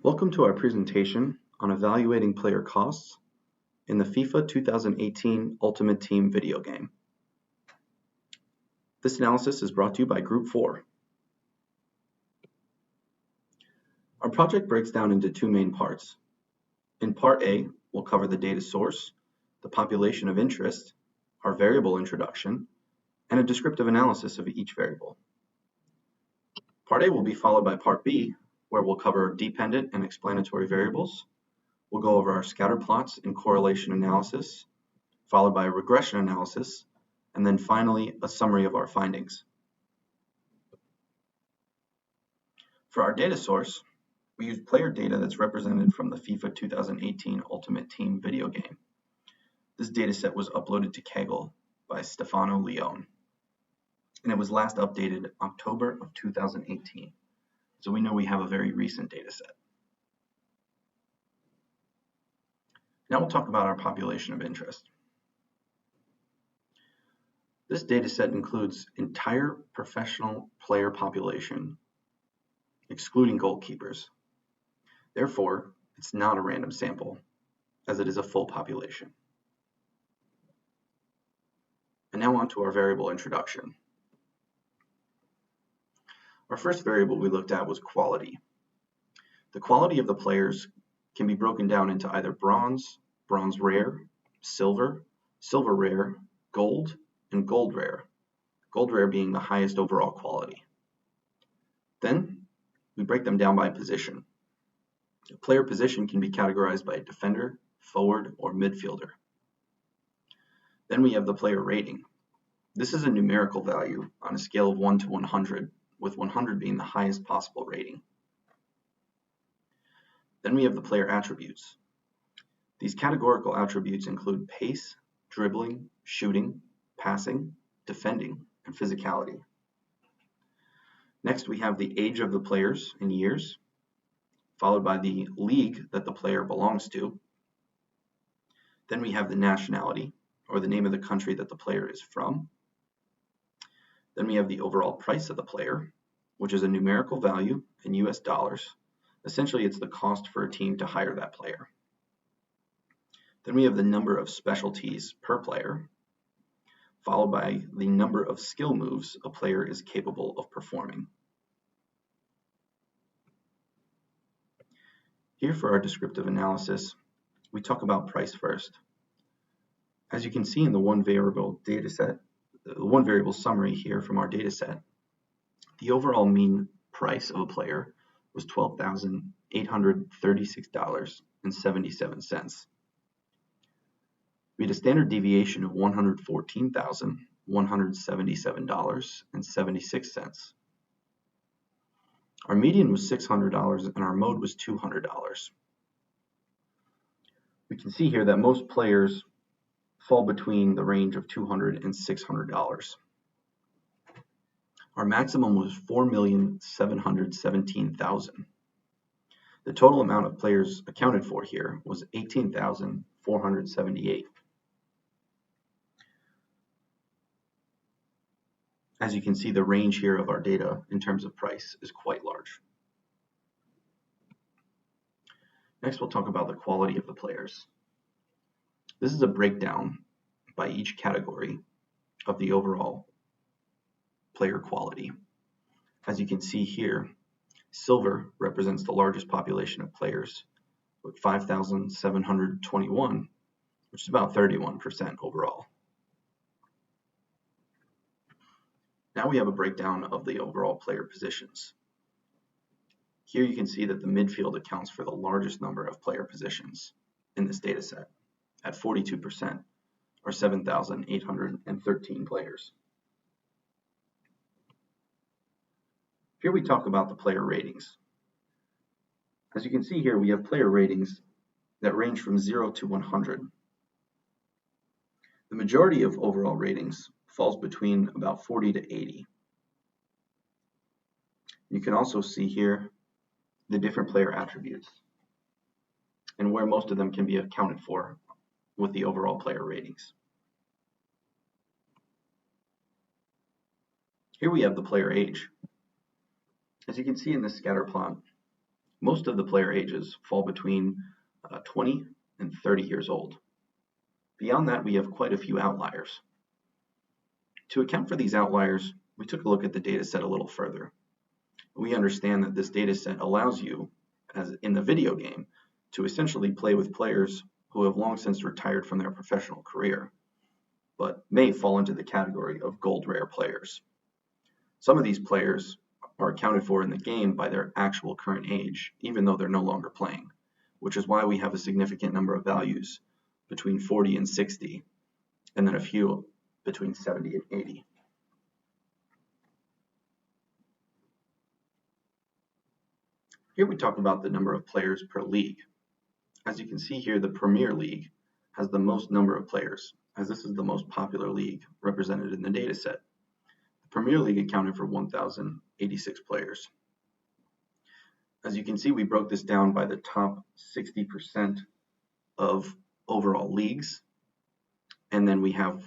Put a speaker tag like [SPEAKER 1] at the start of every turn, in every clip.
[SPEAKER 1] Welcome to our presentation on evaluating player costs in the FIFA 2018 Ultimate Team video game. This analysis is brought to you by Group 4. Our project breaks down into two main parts. In Part A, we'll cover the data source, the population of interest, our variable introduction, and a descriptive analysis of each variable. Part A will be followed by Part B, where we'll cover dependent and explanatory variables. We'll go over our scatter plots and correlation analysis, followed by a regression analysis, and then finally a summary of our findings. For our data source, we use player data that's represented from the FIFA 2018 Ultimate Team video game. This dataset was uploaded to Kaggle by Stefano Leone, and it was last updated October of 2018. So we know we have a very recent data set. Now we'll talk about our population of interest. This data set includes entire professional player population, excluding goalkeepers. Therefore, it's not a random sample, as it is a full population. And now on to our variable introduction. Our first variable we looked at was quality. The quality of the players can be broken down into either bronze, bronze rare, silver, silver rare, gold, and gold rare being the highest overall quality. Then we break them down by position. A player position can be categorized by defender, forward, or midfielder. Then we have the player rating. This is a numerical value on a scale of 1 to 100, with 100 being the highest possible rating. Then we have the player attributes. These categorical attributes include pace, dribbling, shooting, passing, defending, and physicality. Next, we have the age of the players in years, followed by the league that the player belongs to. Then we have the nationality, or the name of the country that the player is from. Then we have the overall price of the player, which is a numerical value in US dollars. Essentially, it's the cost for a team to hire that player. Then we have the number of specialties per player, followed by the number of skill moves a player is capable of performing. Here for our descriptive analysis, we talk about price first. As you can see in the one variable summary here from our data set, the overall mean price of a player was $12,836.77. We had a standard deviation of $114,177.76. Our median was $600 and our mode was $200. We can see here that most players fall between the range of $200 and $600. Our maximum was 4,717,000. The total amount of players accounted for here was 18,478. As you can see, the range here of our data in terms of price is quite large. Next, we'll talk about the quality of the players. This is a breakdown by each category of the overall player quality. As you can see here, silver represents the largest population of players with 5,721, which is about 31% overall. Now we have a breakdown of the overall player positions. Here you can see that the midfield accounts for the largest number of player positions in this data set at 42%, or 7,813 players. Here we talk about the player ratings. As you can see here, we have player ratings that range from 0 to 100. The majority of overall ratings falls between about 40 to 80. You can also see here the different player attributes and where most of them can be accounted for with the overall player ratings. Here we have the player age. As you can see in this scatter plot, Most of the player ages fall between 20 and 30 years old. Beyond that, we have quite a few outliers. To account for these outliers, we took a look at the data set a little further. We understand that this data set allows you, as in the video game, to essentially play with players who have long since retired from their professional career, but may fall into the category of gold rare players. Some of these players are accounted for in the game by their actual current age, even though they're no longer playing, which is why we have a significant number of values between 40 and 60, and then a few between 70 and 80. Here we talk about the number of players per league. As you can see here, the Premier League has the most number of players, as this is the most popular league represented in the data set. The Premier League accounted for 1,086 players. As you can see, we broke this down by the top 60% of overall leagues, and then we have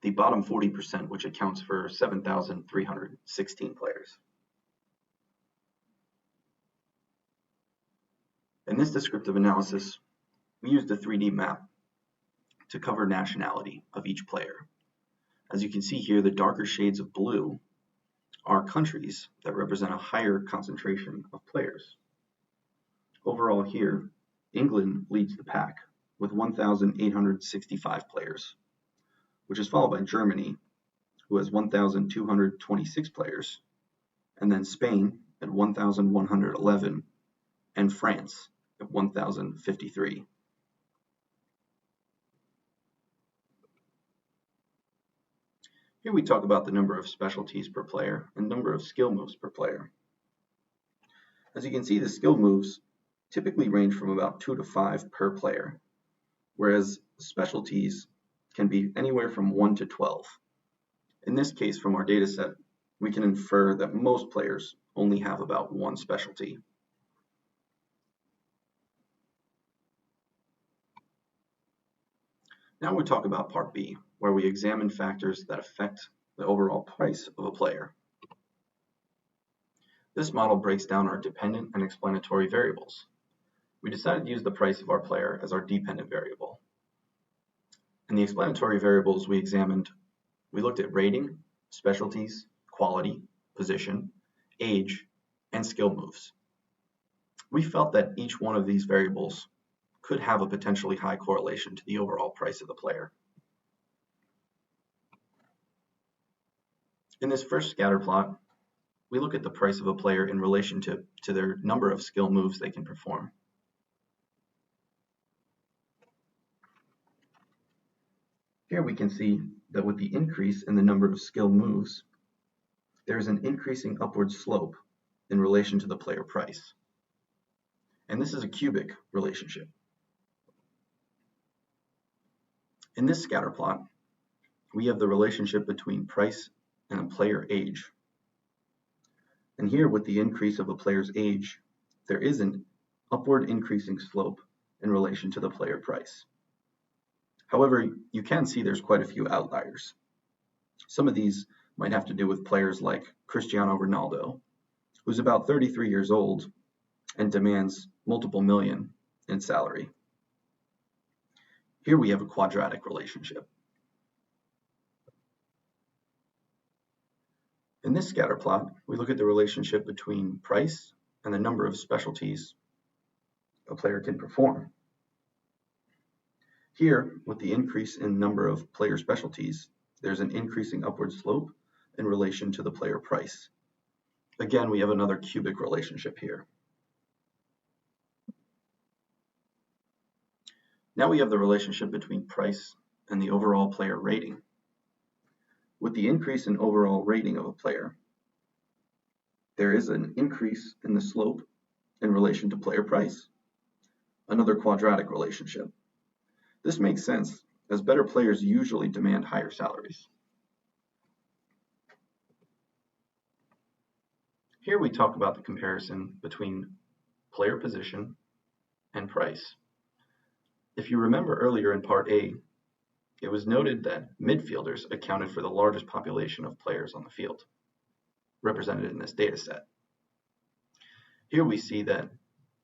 [SPEAKER 1] the bottom 40%, which accounts for 7,316 players. In this descriptive analysis, we used a 3D map to cover nationality of each player. As you can see here, the darker shades of blue are countries that represent a higher concentration of players. Overall here, England leads the pack with 1,865 players, which is followed by Germany, who has 1,226 players, and then Spain at 1,111, and France at 1,053. Here we talk about the number of specialties per player and number of skill moves per player. As you can see, the skill moves typically range from about 2 to 5 per player, whereas specialties can be anywhere from 1 to 12. In this case, from our data set, we can infer that most players only have about one specialty. Now we talk about Part B, where we examine factors that affect the overall price of a player. This model breaks down our dependent and explanatory variables. We decided to use the price of our player as our dependent variable. In the explanatory variables we examined, we looked at rating, specialties, quality, position, age, and skill moves. We felt that each one of these variables could have a potentially high correlation to the overall price of the player. In this first scatter plot, we look at the price of a player in relation to their number of skill moves they can perform. Here we can see that with the increase in the number of skill moves, there is an increasing upward slope in relation to the player price. And this is a cubic relationship. In this scatter plot, we have the relationship between price and a player age. And here, with the increase of a player's age, there is an upward increasing slope in relation to the player price. However, you can see there's quite a few outliers. Some of these might have to do with players like Cristiano Ronaldo, who's about 33 years old and demands multiple million in salary. Here we have a quadratic relationship. In this scatter plot, we look at the relationship between price and the number of specialties a player can perform. Here, with the increase in number of player specialties, there's an increasing upward slope in relation to the player price. Again, we have another cubic relationship here. Now we have the relationship between price and the overall player rating. With the increase in overall rating of a player, there is an increase in the slope in relation to player price, another quadratic relationship. This makes sense, as better players usually demand higher salaries. Here we talk about the comparison between player position and price. If you remember earlier in Part A, it was noted that midfielders accounted for the largest population of players on the field, represented in this data set. Here we see that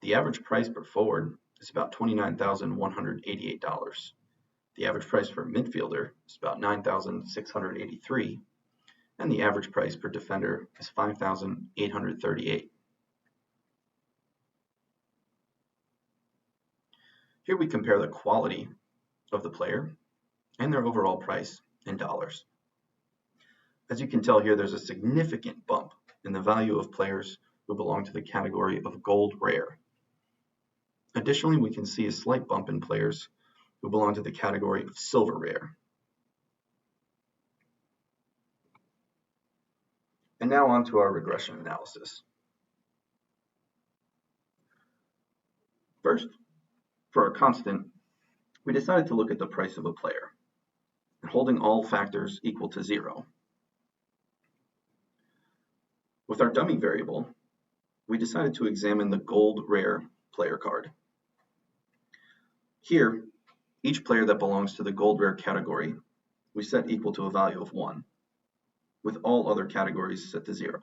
[SPEAKER 1] the average price per forward is about $29,188. The average price for a midfielder is about $9,683, and the average price per defender is $5,838. Here we compare the quality of the player and their overall price in dollars. As you can tell here, there's a significant bump in the value of players who belong to the category of gold rare. Additionally, we can see a slight bump in players who belong to the category of silver rare. And now on to our regression analysis. First, for our constant, we decided to look at the price of a player, and holding all factors equal to 0. With our dummy variable, we decided to examine the gold rare player card. Here, each player that belongs to the gold rare category, we set equal to a value of 1, with all other categories set to 0.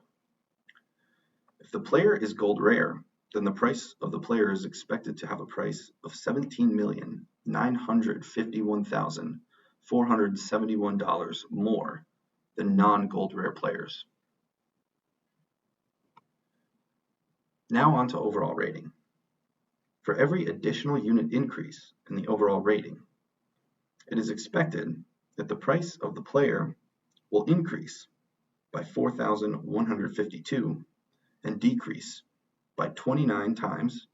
[SPEAKER 1] If the player is gold rare, then the price of the player is expected to have a price of $17,951,471 more than non-gold rare players. Now on to overall rating. For every additional unit increase in the overall rating, it is expected that the price of the player will increase by 4,152 and decrease by 29 times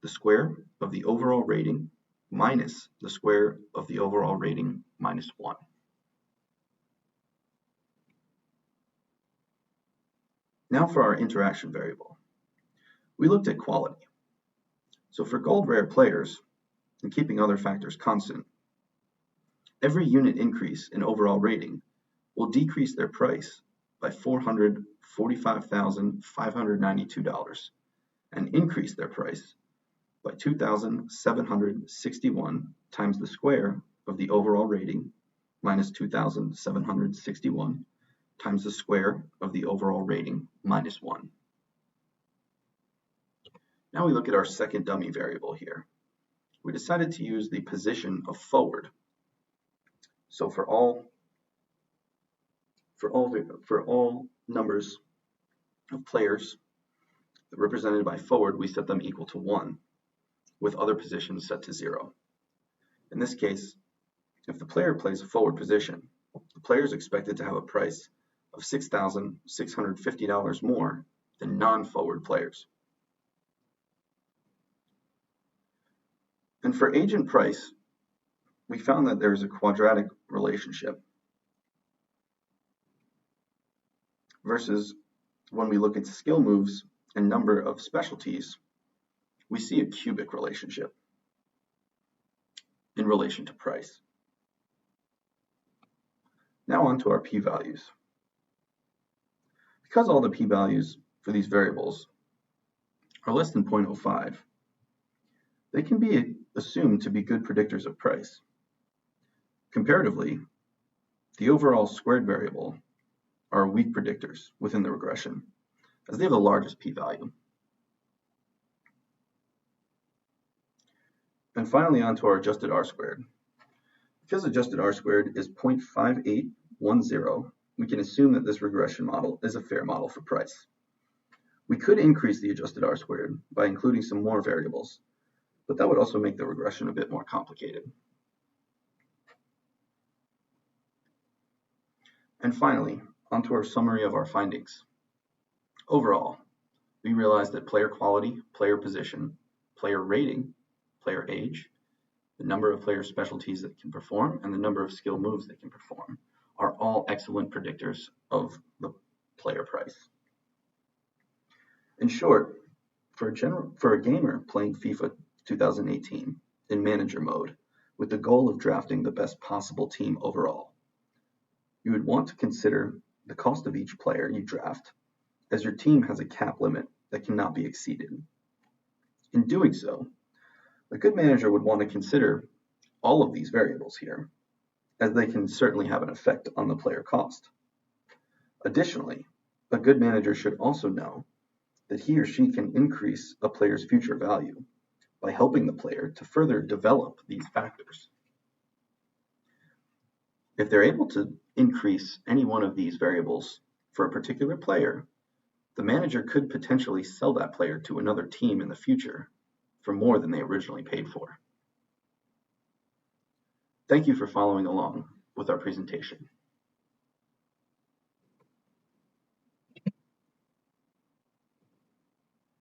[SPEAKER 1] the square of the overall rating minus the square of the overall rating minus 1. Now for our interaction variable. We looked at quality. So for gold rare players, and keeping other factors constant, every unit increase in overall rating will decrease their price by $445,592 and increase their price by 2,761 times the square of the overall rating minus 2,761 times the square of the overall rating minus 1. Now we look at our second dummy variable here. We decided to use the position of forward. So for all numbers of players represented by forward, we set them equal to 1, with other positions set to 0. In this case, if the player plays a forward position, the player is expected to have a price of $6,650 more than non-forward players. And for age and price, we found that there is a quadratic relationship versus when we look at skill moves and number of specialties, we see a cubic relationship in relation to price. Now on to our p-values. Because all the p-values for these variables are less than 0.05, they can be assumed to be good predictors of price. Comparatively, the overall squared variable are weak predictors within the regression, as they have the largest p-value. And finally, on to our adjusted R-squared. Because adjusted R-squared is 0.5810, we can assume that this regression model is a fair model for price. We could increase the adjusted R-squared by including some more variables, but that would also make the regression a bit more complicated. And finally, onto our summary of our findings. Overall, we realized that player quality, player position, player rating, player age, the number of player specialties that can perform, and the number of skill moves they can perform are all excellent predictors of the player price. In short, for a gamer playing FIFA 2018 in manager mode with the goal of drafting the best possible team overall, you would want to consider the cost of each player you draft, as your team has a cap limit that cannot be exceeded. In doing so, a good manager would want to consider all of these variables here, as they can certainly have an effect on the player cost. Additionally, a good manager should also know that he or she can increase a player's future value by helping the player to further develop these factors. If they're able to increase any one of these variables for a particular player, the manager could potentially sell that player to another team in the future for more than they originally paid for. Thank you for following along with our presentation.